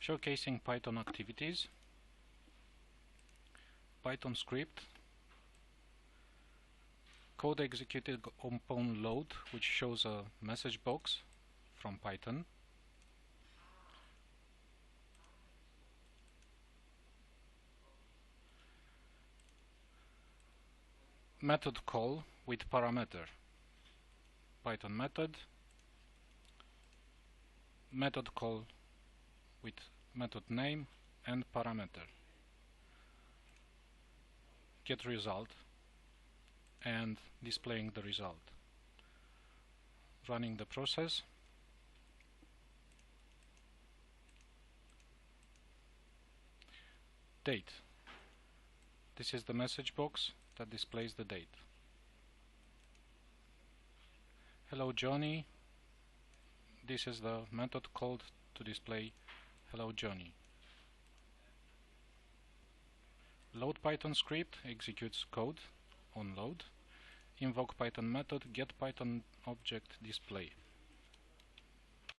Showcasing Python activities, Python script, code executed upon load, which shows a message box from Python, method call with parameter, Python method call with method name and parameter, get result and displaying the result, running the process, date. This is the message box that displays the date. Hello Johnny. This is the method called to display hello Johnny. Load Python script executes code on load. Invoke Python method get Python object display.